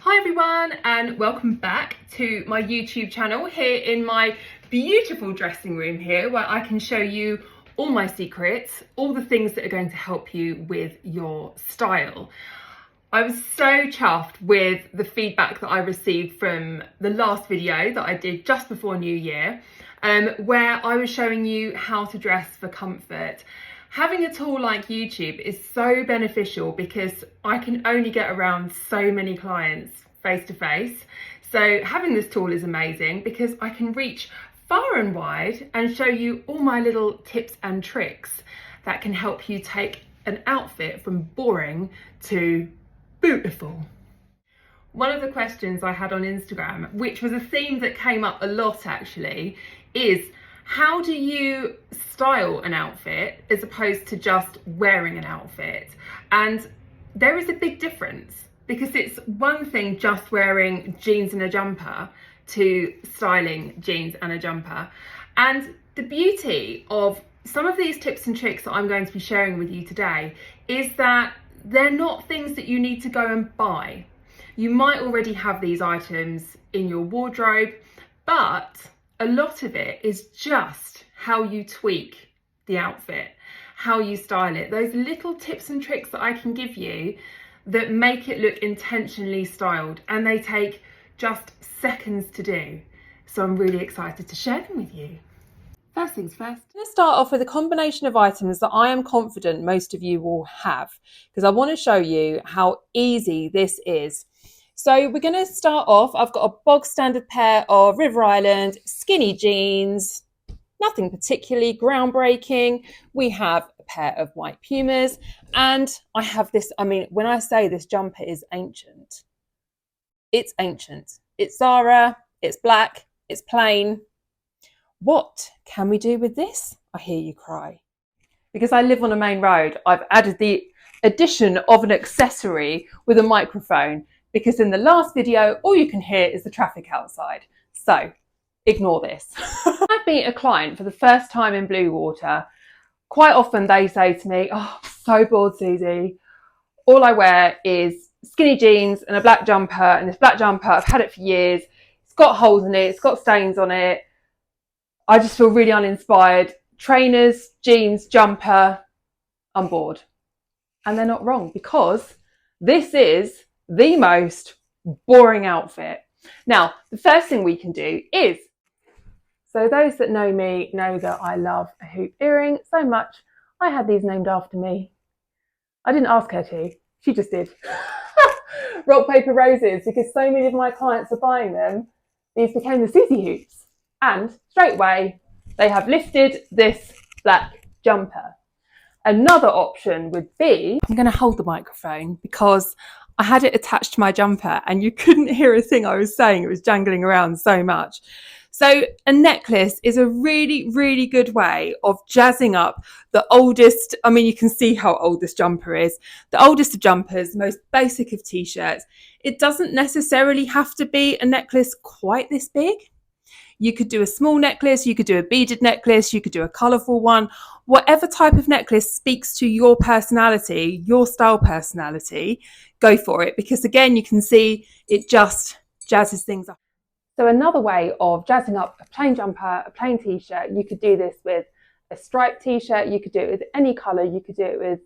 Hi everyone, and welcome back to my YouTube channel here in my beautiful dressing room here, where I can show you all my secrets, all the things that are going to help you with your style. I was so chuffed with the feedback that I received from the last video that I did just before New Year, where I was showing you how to dress for comfort. Having a tool like YouTube is so beneficial because I can only get around so many clients face to face. So having this tool is amazing because I can reach far and wide and show you all my little tips and tricks that can help you take an outfit from boring to beautiful. One of the questions I had on Instagram, which was a theme that came up a lot actually, is how do you style an outfit as opposed to just wearing an outfit? And there is a big difference, because it's one thing just wearing jeans and a jumper to styling jeans and a jumper. And the beauty of some of these tips and tricks that I'm going to be sharing with you today is that they're not things that you need to go and buy. You might already have these items in your wardrobe, but a lot of it is just how you tweak the outfit, how you style it. Those little tips and tricks that I can give you that make it look intentionally styled, and they take just seconds to do. So I'm really excited to share them with you. First things first. I'm going to start off with a combination of items that I am confident most of you will have, because I want to show you how easy this is. So we're going to start off, I've got a bog standard pair of River Island skinny jeans, nothing particularly groundbreaking. We have a pair of white Pumas, and I have this, when I say this jumper is ancient, it's ancient. It's Zara, it's black, it's plain. What can we do with this? I hear you cry. Because I live on a main road, I've added the addition of an accessory with a microphone, because in the last video, all you can hear is the traffic outside. So ignore this. I've met a client for the first time in Blue Water. Quite often they say to me, "Oh, I'm so bored, Susie. All I wear is skinny jeans and a black jumper, and this black jumper, I've had it for years. It's got holes in it, it's got stains on it. I just feel really uninspired. Trainers, jeans, jumper, I'm bored." And they're not wrong, because this is the most boring outfit. Now, the first thing we can do is, so those that know me know that I love a hoop earring so much, I had these named after me. I didn't ask her to, she just did. Rock, paper, roses, because so many of my clients are buying them, these became the Susie hoops. And straight away, they have lifted this black jumper. Another option would be, I'm going to hold the microphone because I had it attached to my jumper and you couldn't hear a thing I was saying. It was jangling around so much. So a necklace is a really, really good way of jazzing up the oldest. You can see how old this jumper is. The oldest of jumpers, most basic of t-shirts. It doesn't necessarily have to be a necklace quite this big. You could do a small necklace, you could do a beaded necklace, you could do a colourful one. Whatever type of necklace speaks to your personality, your style personality, go for it. Because again, you can see it just jazzes things up. So another way of jazzing up a plain jumper, a plain t-shirt, you could do this with a striped t-shirt, you could do it with any colour, you could do it with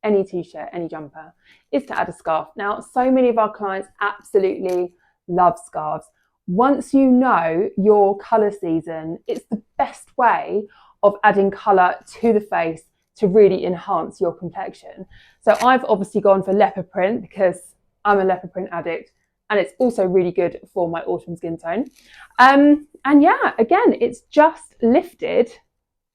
any t-shirt, any jumper, is to add a scarf. Now, so many of our clients absolutely love scarves. Once you know your colour season, it's the best way of adding colour to the face to really enhance your complexion. So I've obviously gone for leopard print because I'm a leopard print addict, and it's also really good for my autumn skin tone. And yeah, again, it's just lifted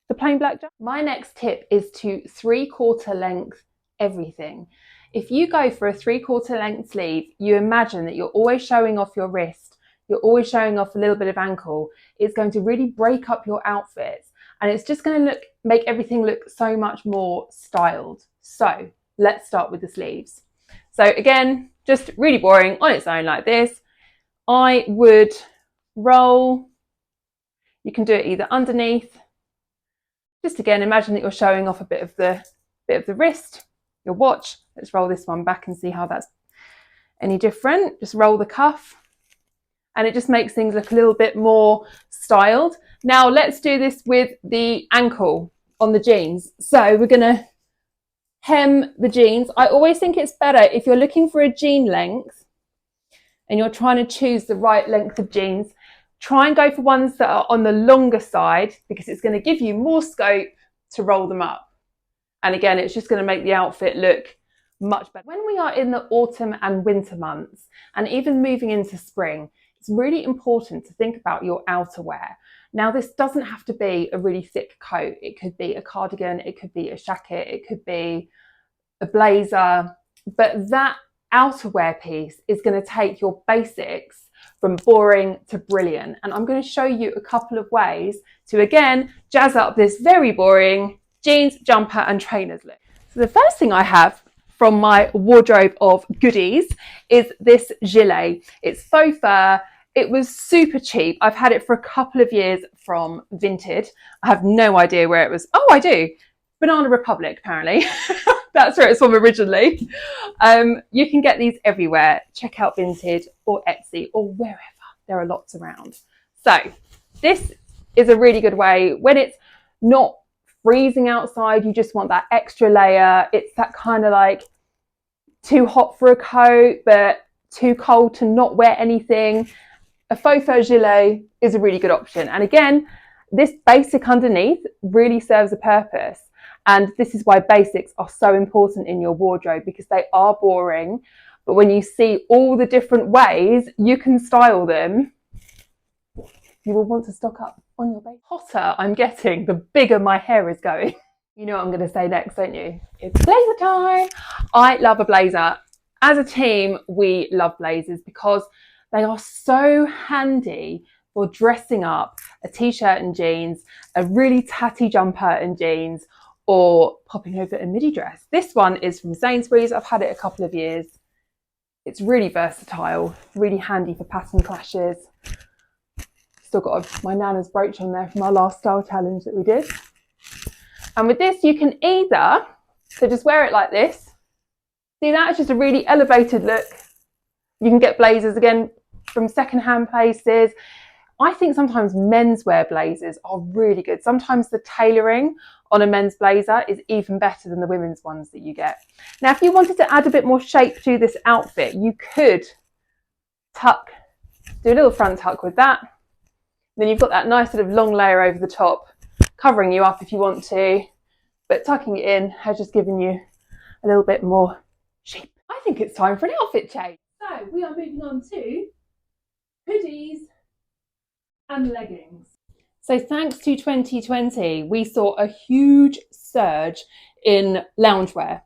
the plain black jumper. My next tip is to 3/4 length everything. If you go for a 3/4 length sleeve, you imagine that you're always showing off your wrist, you're always showing off a little bit of ankle. It's going to really break up your outfits, and it's just going to make everything look so much more styled. So let's start with the sleeves. So again, just really boring on its own like this. I would roll. You can do it either underneath. Just again, imagine that you're showing off a bit of the wrist, your watch. Let's roll this one back and see how that's any different. Just roll the cuff and it just makes things look a little bit more styled. Now let's do this with the ankle on the jeans. So we're gonna hem the jeans. I always think it's better if you're looking for a jean length and you're trying to choose the right length of jeans, try and go for ones that are on the longer side because it's going to give you more scope to roll them up. And again, it's just going to make the outfit look much better. When we are in the autumn and winter months, and even moving into spring, it's really important to think about your outerwear. Now, this doesn't have to be a really thick coat. It could be a cardigan, it could be a jacket, it could be a blazer, but that outerwear piece is going to take your basics from boring to brilliant. And I'm going to show you a couple of ways to, again, jazz up this very boring jeans, jumper and trainers look. So the first thing I have from my wardrobe of goodies is this gilet. It's faux fur. It was super cheap. I've had it for a couple of years from Vinted. I have no idea where it was. Oh, I do. Banana Republic, apparently. That's where it's from originally. You can get these everywhere. Check out Vinted or Etsy or wherever. There are lots around. So this is a really good way when it's not freezing outside. You just want that extra layer. It's that kind of like too hot for a coat, but too cold to not wear anything. A faux fur gilet is a really good option. And again, this basic underneath really serves a purpose. And this is why basics are so important in your wardrobe, because they are boring. But when you see all the different ways you can style them, you will want to stock up on your base. Hotter I'm getting, the bigger my hair is going. You know what I'm going to say next, don't you? It's blazer time. I love a blazer. As a team, we love blazers because they are so handy for dressing up a t-shirt and jeans, a really tatty jumper and jeans, or popping over a midi dress. This one is from Sainsbury's. I've had it a couple of years. It's really versatile, really handy for pattern clashes. Still got my Nana's brooch on there from our last style challenge that we did. And with this, you can either, so just wear it like this. See that? It's just a really elevated look. You can get blazers again from secondhand places. I think sometimes menswear blazers are really good. Sometimes the tailoring on a men's blazer is even better than the women's ones that you get. Now, if you wanted to add a bit more shape to this outfit, you could do a little front tuck with that. Then you've got that nice sort of long layer over the top, covering you up if you want to, but tucking it in has just given you a little bit more shape. I think it's time for an outfit change. So we are moving on to hoodies and leggings. So thanks to 2020, we saw a huge surge in loungewear.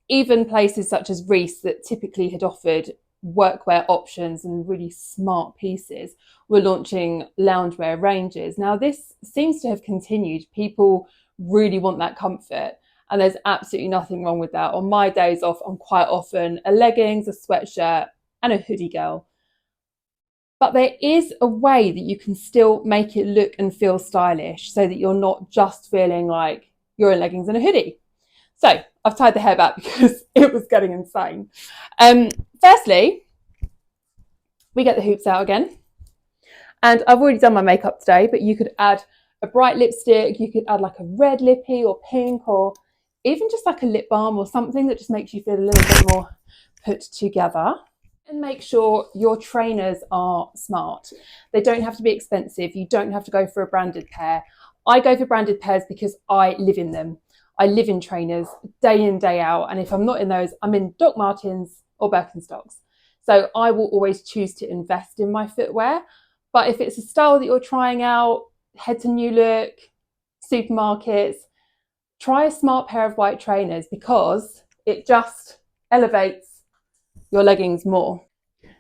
Even places such as Reiss that typically had offered workwear options and really smart pieces were launching loungewear ranges. Now this seems to have continued. People really want that comfort and there's absolutely nothing wrong with that. On my days off, I'm quite often a leggings, a sweatshirt and a hoodie girl. But there is a way that you can still make it look and feel stylish so that you're not just feeling like you're in leggings and a hoodie. So I've tied the hair back because it was getting insane. Firstly, we get the hoops out again. And I've already done my makeup today, but you could add a bright lipstick. You could add like a red lippy or pink or even just like a lip balm or something that just makes you feel a little bit more put together. And make sure your trainers are smart. They don't have to be expensive. You don't have to go for a branded pair. I go for branded pairs because I live in them. I live in trainers day in, day out. And if I'm not in those, I'm in Doc Martens or Birkenstocks. So I will always choose to invest in my footwear. But if it's a style that you're trying out, head to New Look, supermarkets, try a smart pair of white trainers because it just elevates your leggings more.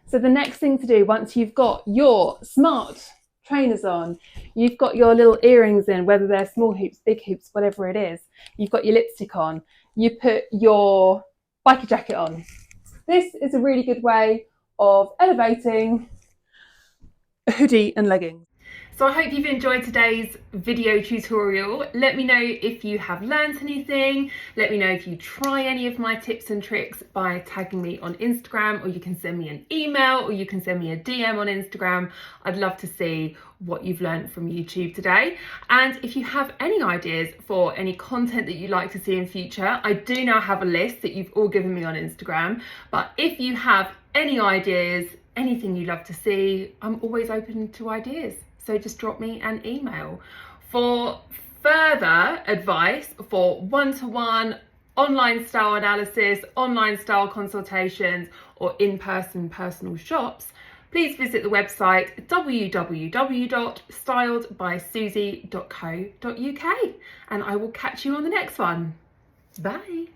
So the next thing to do once you've got your smart trainers on, you've got your little earrings in, whether they're small hoops, big hoops, whatever it is, you've got your lipstick on, you put your biker jacket on. This is a really good way of elevating a hoodie and leggings. So I hope you've enjoyed today's video tutorial. Let me know if you have learned anything. Let me know if you try any of my tips and tricks by tagging me on Instagram, or you can send me an email, or you can send me a DM on Instagram. I'd love to see what you've learned from YouTube today. And if you have any ideas for any content that you'd like to see in future, I do now have a list that you've all given me on Instagram. But if you have any ideas, anything you'd love to see, I'm always open to ideas. So just drop me an email. For further advice for one-to-one online style analysis, online style consultations, or in-person personal shops, please visit the website www.styledbysusie.co.uk, and I will catch you on the next one. Bye.